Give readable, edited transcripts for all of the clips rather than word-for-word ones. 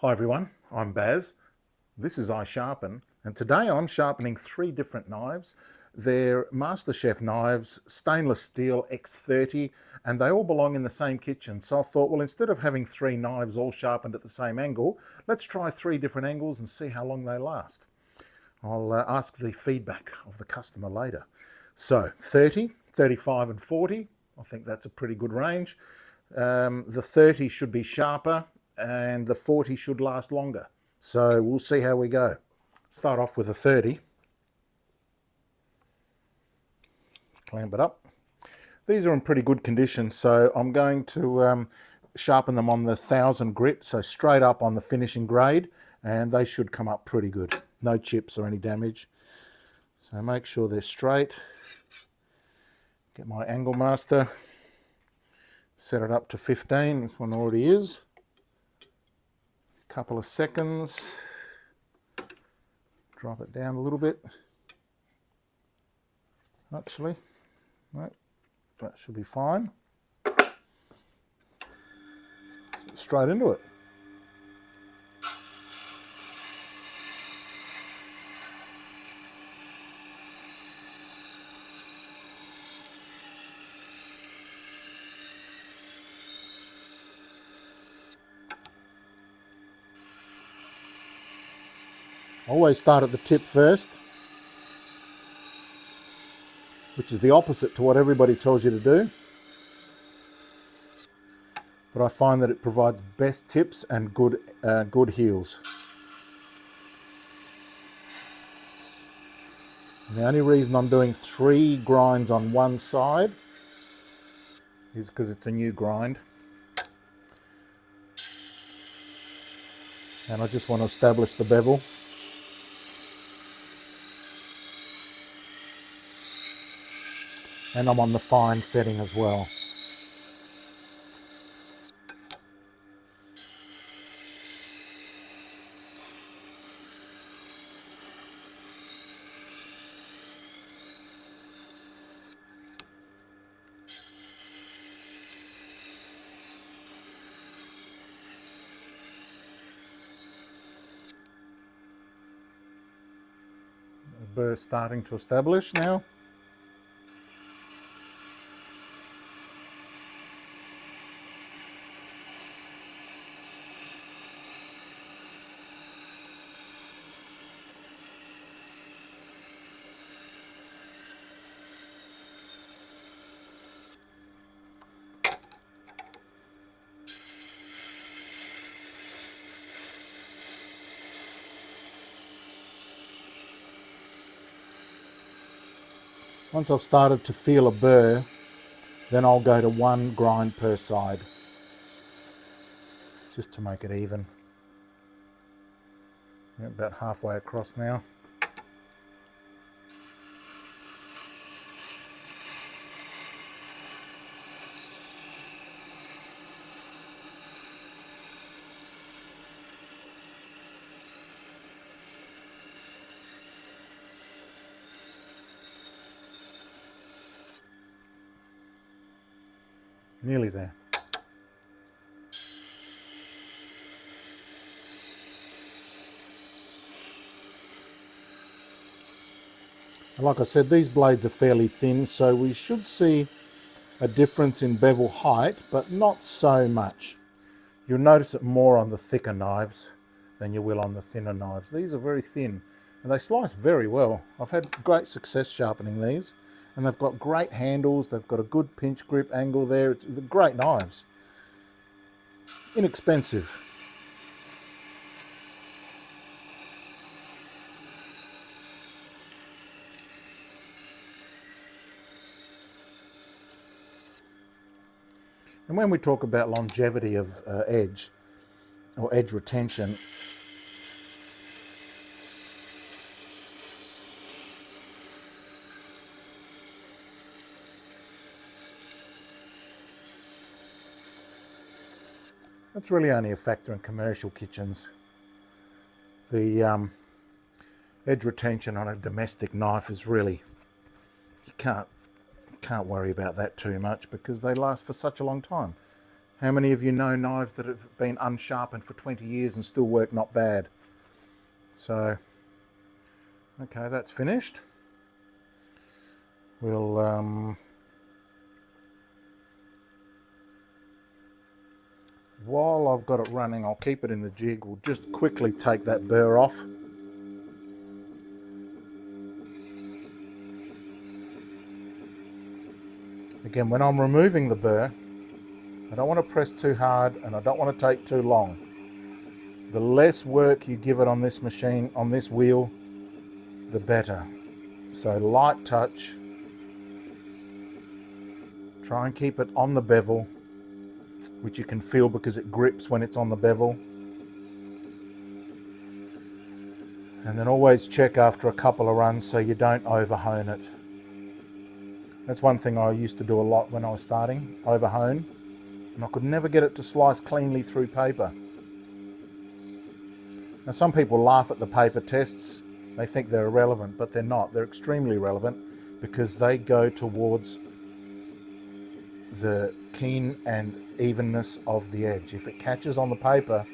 Hi everyone, I'm Baz. This is I Sharpen, and today I'm sharpening 3 different knives. They're MasterChef knives, stainless steel X30, and they all belong in the same kitchen. So I thought, well, instead of having 3 knives all sharpened at the same angle, let's try 3 different angles and see how long they last. I'll ask the feedback of the customer later. So 30, 35 and 40, I think that's a pretty good range. The 30 should be sharper and the 40 should last longer. So we'll see how we go. Start off with a 30. Clamp it up. These are in pretty good condition, so I'm going to sharpen them on the 1000 grit, so straight up on the finishing grade, and they should come up pretty good. No chips or any damage. So make sure they're straight. Get my angle master. Set it up to 15, this one already is. Couple of seconds. Drop it down a little bit. Actually, no, that should be fine. Straight into it. Always start at the tip first, which is the opposite to what everybody tells you to do. But I find that it provides best tips and good heels. And the only reason I'm doing 3 grinds on one side is because it's a new grind. And I just want to establish the bevel. And I'm on the fine setting as well. The burr starting to establish now. Once I've started to feel a burr, then I'll go to 1 grind per side, just to make it even. Yeah, about halfway across now. Nearly there. And like I said, these blades are fairly thin, so we should see a difference in bevel height, but not so much. You'll notice it more on the thicker knives than you will on the thinner knives. These are very thin and they slice very well. I've had great success sharpening these, and they've got great handles. They've got a good pinch grip angle there. They're great knives. Inexpensive. And when we talk about longevity of edge or edge retention, that's really only a factor in commercial kitchens. The edge retention on a domestic knife is really, you can't worry about that too much because they last for such a long time. How many of you know knives that have been unsharpened for 20 years and still work not bad? So, okay, that's finished. We'll, while I've got it running, I'll keep it in the jig. We'll just quickly take that burr off. Again, when I'm removing the burr, I don't want to press too hard and I don't want to take too long. The less work you give it on this machine, on this wheel, the better. So light touch. Try and keep it on the bevel, which you can feel because it grips when it's on the bevel. And then always check after a couple of runs so you don't overhone it. That's one thing I used to do a lot when I was starting, overhone. And I could never get it to slice cleanly through paper. Now some people laugh at the paper tests. They think they're irrelevant, but they're not. They're extremely relevant because they go towards the keen and evenness of the edge. If it catches on the paper,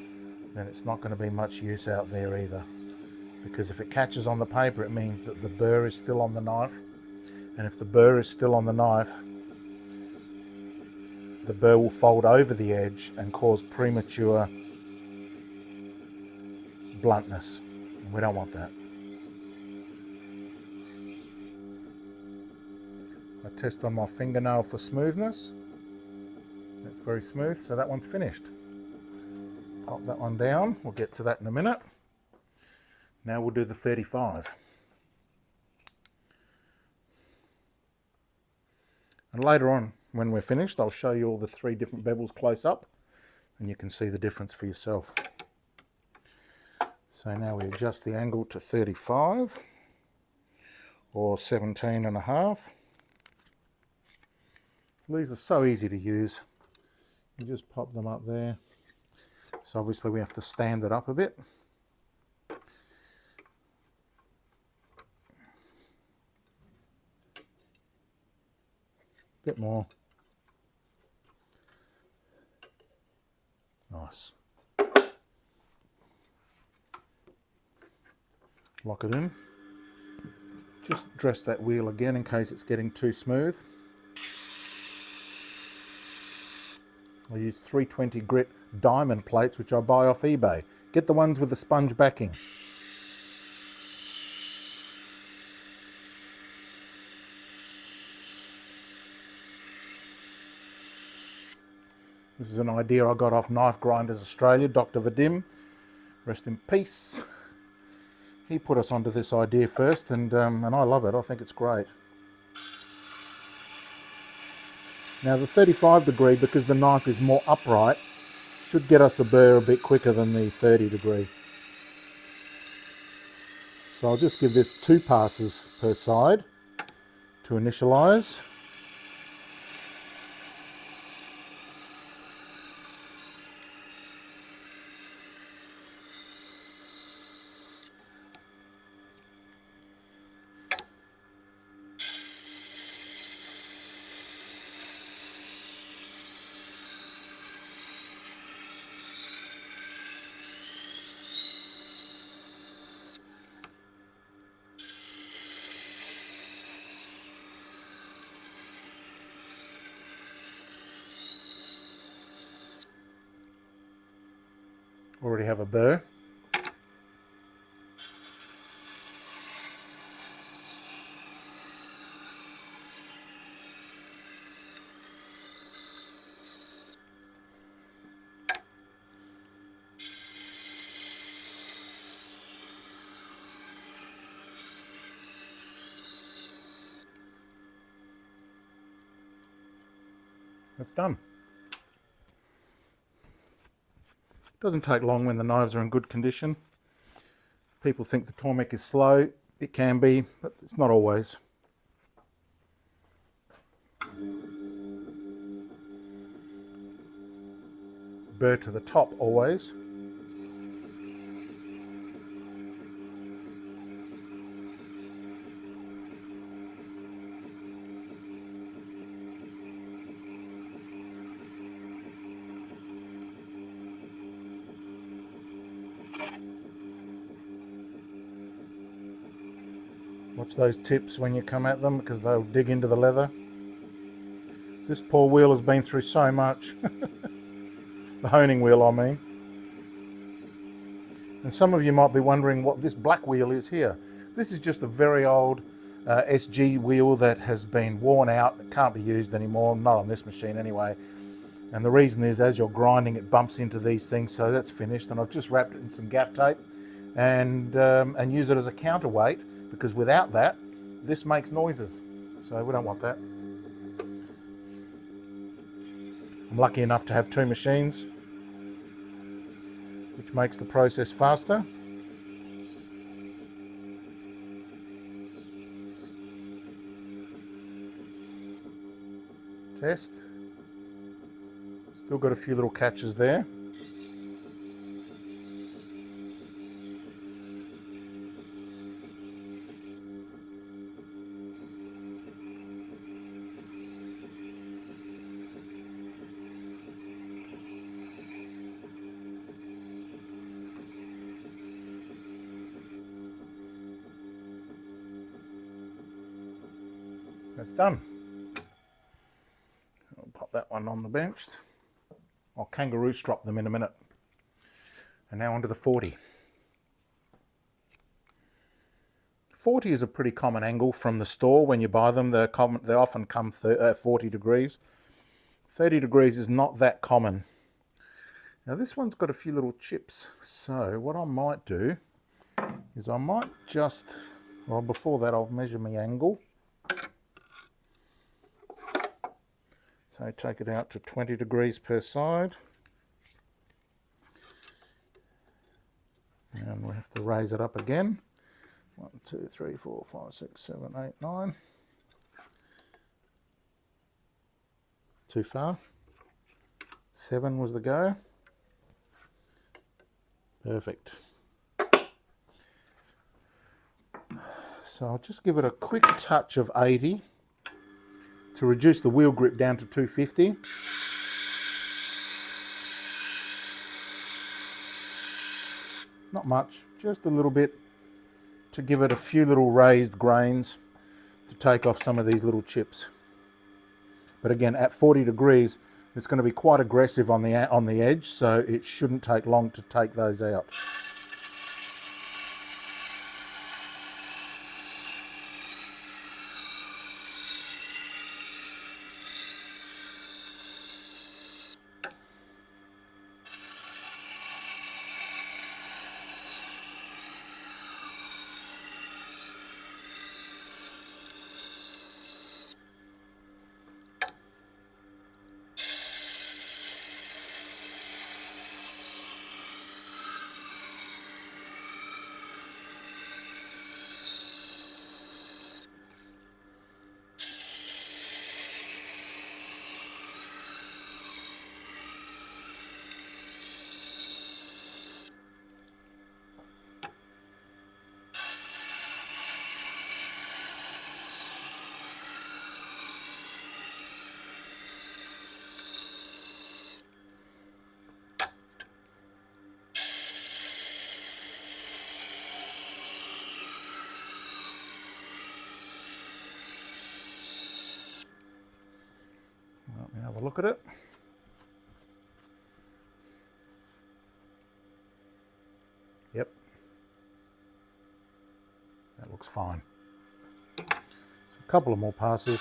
then it's not going to be much use out there either. Because if it catches on the paper, it means that the burr is still on the knife. And if the burr is still on the knife, the burr will fold over the edge and cause premature bluntness. We don't want that. I test on my fingernail for smoothness. That's very smooth, so that one's finished. Pop that one down. We'll get to that in a minute. Now we'll do the 35. And later on, when we're finished, I'll show you all the 3 different bevels close up and you can see the difference for yourself. So now we adjust the angle to 35 or 17.5. These are so easy to use. You just pop them up there. So obviously we have to stand it up a bit. Bit more. Nice. Lock it in. Just dress that wheel again in case it's getting too smooth. I use 320 grit diamond plates, which I buy off eBay. Get the ones with the sponge backing. This is an idea I got off Knife Grinders Australia, Dr. Vadim, rest in peace. He put us onto this idea first, and I love it. I think it's great. Now the 35 degree, because the knife is more upright, should get us a burr a bit quicker than the 30 degree. So I'll just give this 2 passes per side to initialize. Already have a burr. That's done. Doesn't take long when the knives are in good condition. People think the Tormek is slow. It can be, but it's not always. Burr to the top always. Watch those tips when you come at them because they'll dig into the leather. This poor wheel has been through so much. The honing wheel, I mean. And some of you might be wondering what this black wheel is here. This is just a very old SG wheel that has been worn out. It can't be used anymore, not on this machine anyway. And the reason is, as you're grinding, it bumps into these things, so that's finished. And I've just wrapped it in some gaff tape and use it as a counterweight, because without that, this makes noises. So we don't want that. I'm lucky enough to have 2 machines, which makes the process faster. Test. Still got a few little catches there. That's done. I'll pop that one on the bench. I'll kangaroo strop them in a minute. And now onto the 40. 40 is a pretty common angle from the store when you buy them. They often come 40 degrees. 30 degrees is not that common. Now this one's got a few little chips. So what I might do is I might just, well, before that I'll measure my angle. So take it out to 20 degrees per side. And we have to raise it up again. 1, 2, 3, 4, 5, 6, 7, 8, 9. Too far. 7 was the go. Perfect. So I'll just give it a quick touch of 80. To reduce the wheel grip down to 250. Not much, just a little bit to give it a few little raised grains to take off some of these little chips. But again, at 40 degrees, it's going to be quite aggressive on the edge, so it shouldn't take long to take those out. Let me have a look at it. Yep. That looks fine. So a couple of more passes.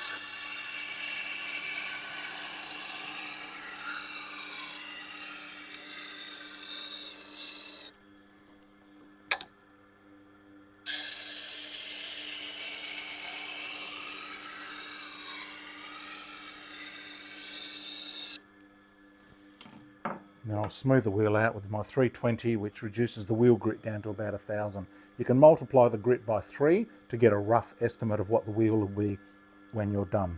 Now I'll smooth the wheel out with my 320, which reduces the wheel grit down to about 1,000. You can multiply the grit by 3 to get a rough estimate of what the wheel will be when you're done.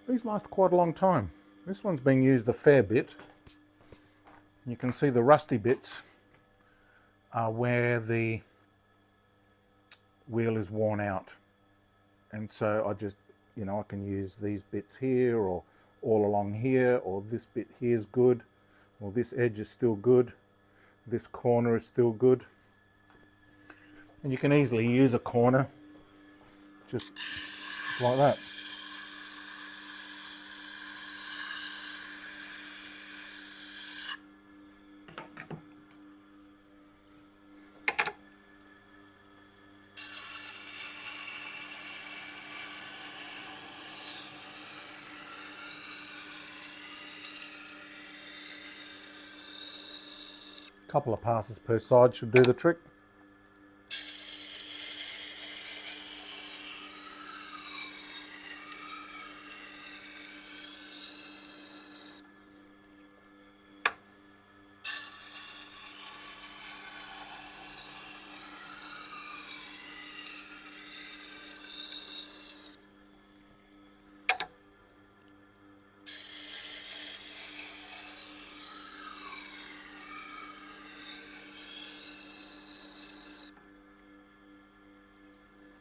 These last quite a long time. This one's being used a fair bit. You can see the rusty bits are where the wheel is worn out. And so I just, I can use these bits here or all along here, or this bit here is good, or this edge is still good, this corner is still good. And you can easily use a corner just like that. A couple of passes per side should do the trick.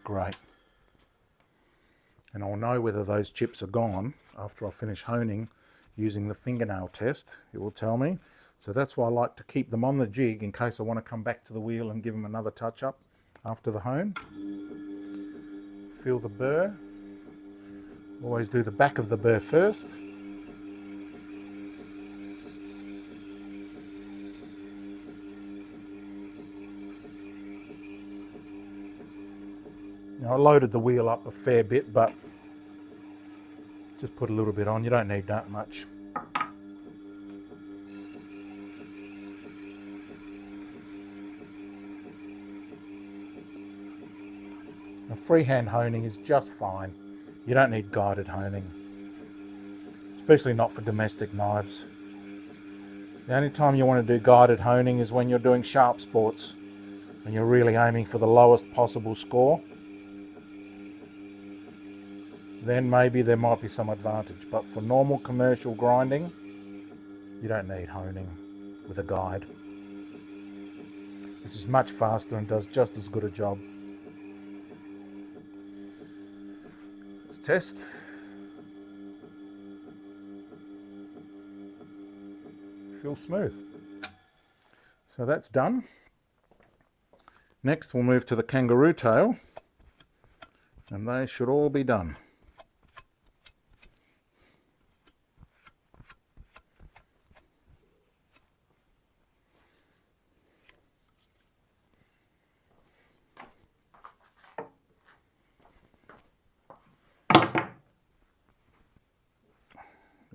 Great. And I'll know whether those chips are gone after I finish honing using the fingernail test. It will tell me. So that's why I like to keep them on the jig in case I want to come back to the wheel and give them another touch up after the hone. Feel the burr. Always do the back of the burr first. Now, I loaded the wheel up a fair bit, but just put a little bit on. You don't need that much. Now, freehand honing is just fine. You don't need guided honing, especially not for domestic knives. The only time you want to do guided honing is when you're doing sharp sports and you're really aiming for the lowest possible score. Then maybe there might be some advantage, but for normal commercial grinding, you don't need honing with a guide. This is much faster and does just as good a job. Let's test. Feels smooth. So that's done. Next we'll move to the kangaroo tail, and they should all be done.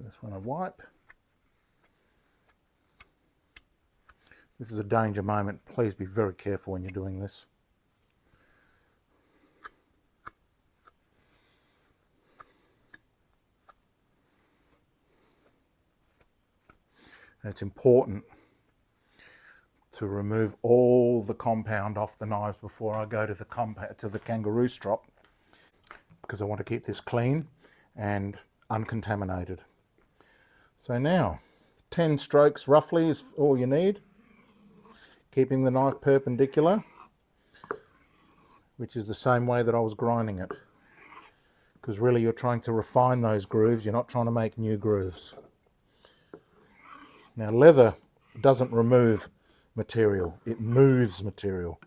This one a wipe. This is a danger moment. Please be very careful when you're doing this. And it's important to remove all the compound off the knives before I go to the kangaroo strop, because I want to keep this clean and uncontaminated. So now 10 strokes roughly is all you need, keeping the knife perpendicular, which is the same way that I was grinding it, because really you're trying to refine those grooves, you're not trying to make new grooves. Now, leather doesn't remove material, it moves material.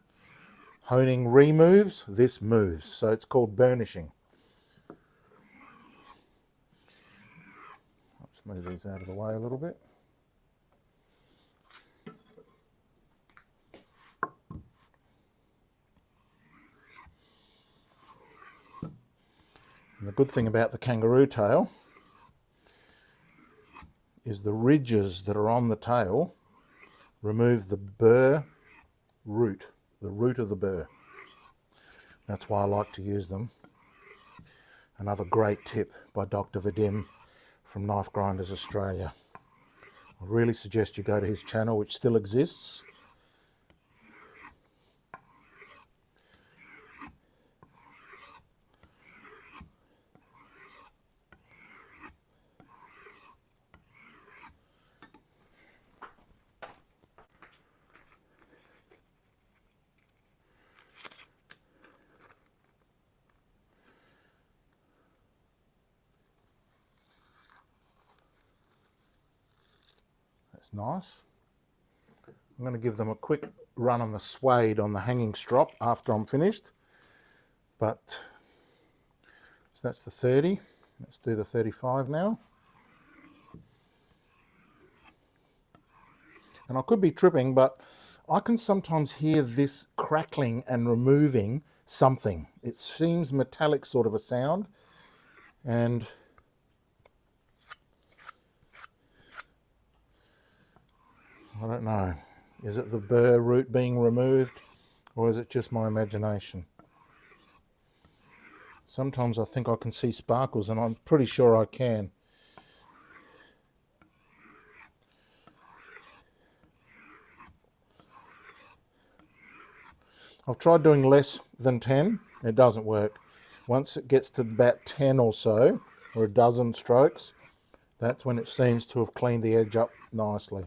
Honing removes, this moves, so it's called burnishing. Let's move these out of the way a little bit. And the good thing about the kangaroo tail is the ridges that are on the tail remove the burr root, the root of the burr. That's why I like to use them. Another great tip by Dr. Vadim from Knife Grinders Australia. I really suggest you go to his channel, which still exists. That's nice. I'm going to give them a quick run on the suede on the hanging strop after I'm finished. But, so that's the 30. Let's do the 35 now. And I could be tripping, but I can sometimes hear this crackling and removing something. It seems metallic sort of a sound. And I don't know. Is it the burr root being removed, or is it just my imagination? Sometimes I think I can see sparkles, and I'm pretty sure I can. I've tried doing less than 10. It doesn't work. Once it gets to about 10 or so, or a dozen strokes, that's when it seems to have cleaned the edge up nicely.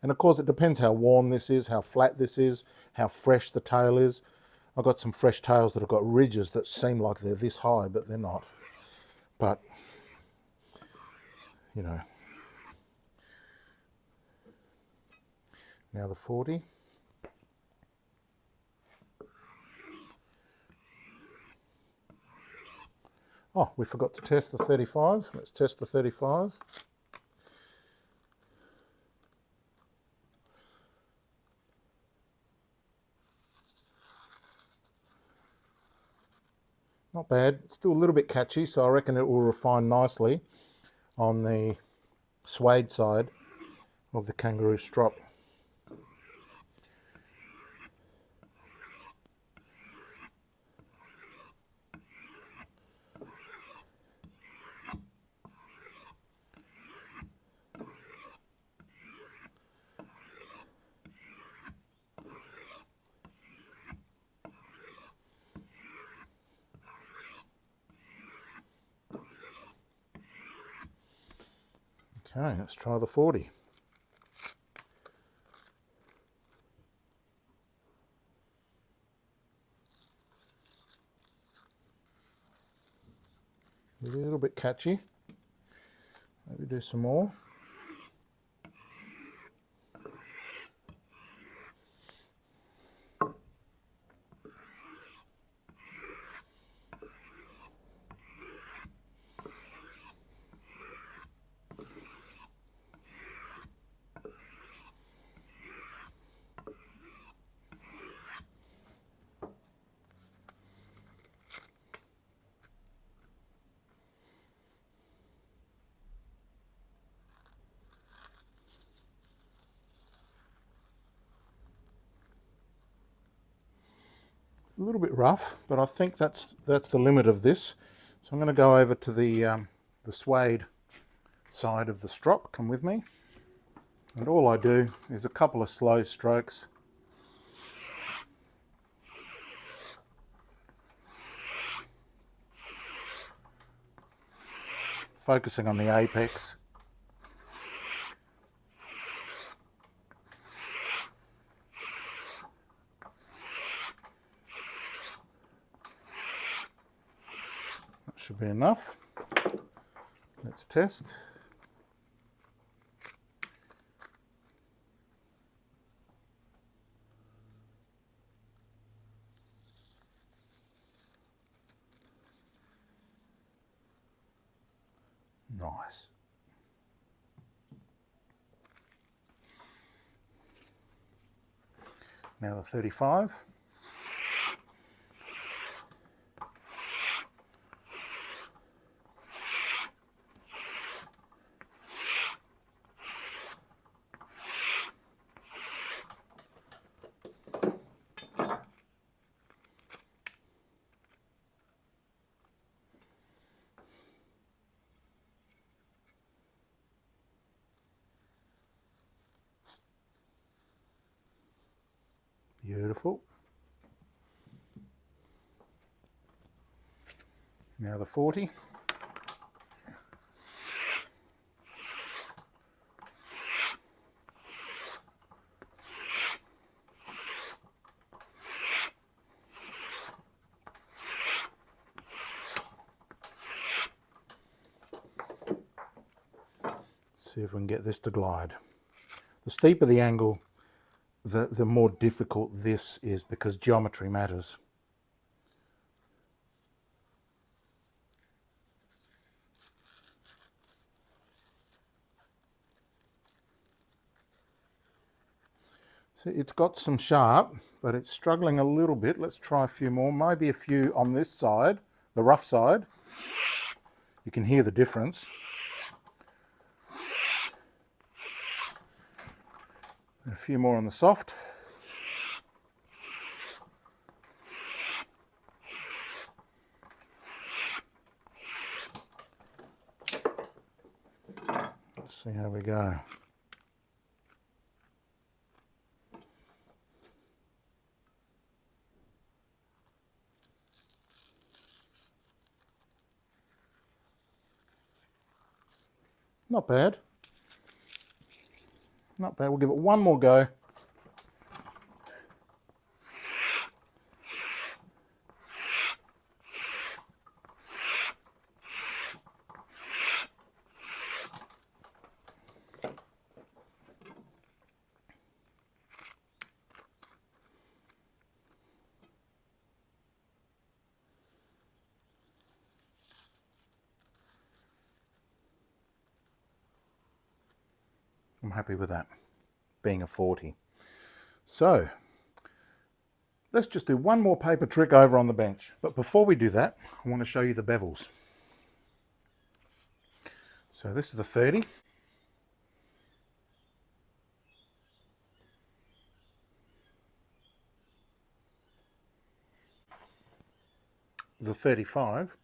And of course, it depends how warm this is, how flat this is, how fresh the tail is. I've got some fresh tails that have got ridges that seem like they're this high, but they're not. But, you know. Now the 40. Oh, we forgot to test the 35. Let's test the 35. Not bad. It's still a little bit catchy, so I reckon it will refine nicely on the suede side of the kangaroo strop. Okay, let's try the 40. A little bit catchy. Maybe do some more. A little bit rough, but I think that's the limit of this. So I'm going to go over to the suede side of the strop. Come with me. And all I do is a couple of slow strokes. Focusing on the apex. That should be enough. Let's test. Nice. Now the 35. Beautiful. Now the 40. See if we can get this to glide. The steeper the angle, the more difficult this is, because geometry matters. So it's got some sharp, but it's struggling a little bit. Let's try a few more, maybe a few on this side, the rough side. You can hear the difference. And a few more on the soft. Let's see how we go. Not bad. Not bad. We'll give it one more go. I'm happy with that, being a 40. So let's just do one more paper trick over on the bench. But before we do that, I want to show you the bevels. So this is the 30. The 35.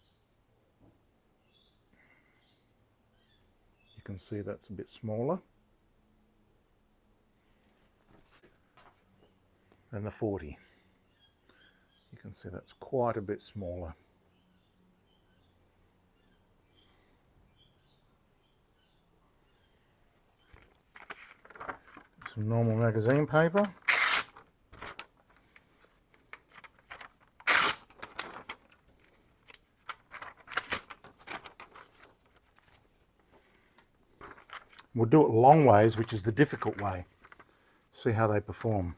You can see that's a bit smaller. And the 40. You can see that's quite a bit smaller. Some normal magazine paper. We'll do it long ways, which is the difficult way. See how they perform.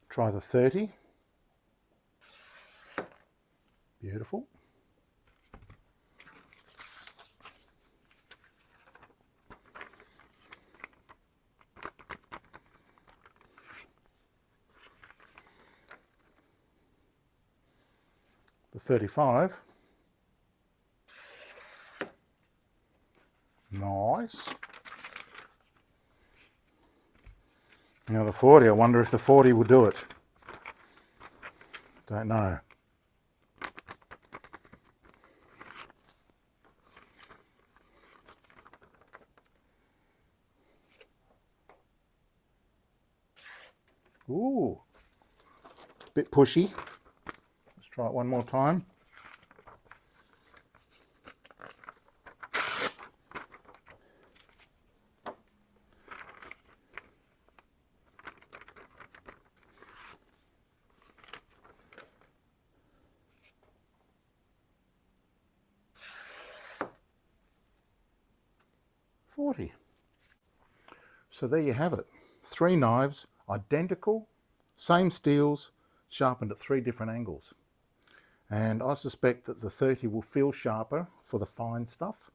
Try the 30. Beautiful. The 35. Nice. Now the 40, I wonder if the 40 will do it. Don't know. Ooh, bit pushy. Let's try it one more time. $40. So there you have it. 3 knives, identical, same steels, sharpened at 3 different angles. And I suspect that the 30 will feel sharper for the fine stuff.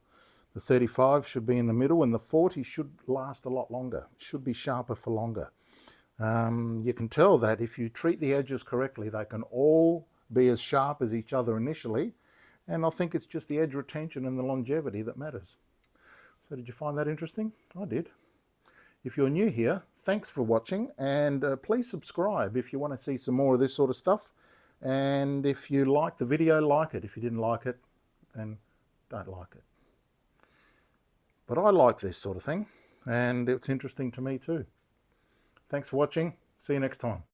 The 35 should be in the middle, and the 40 should last a lot longer. It should be sharper for longer. You can tell that if you treat the edges correctly, they can all be as sharp as each other initially. And I think it's just the edge retention and the longevity that matters. So did you find that interesting? I did. If you're new here, thanks for watching, and please subscribe if you want to see some more of this sort of stuff. And if you like the video, like it. If you didn't like it, then don't like it. But I like this sort of thing, and it's interesting to me too. Thanks for watching. See you next time.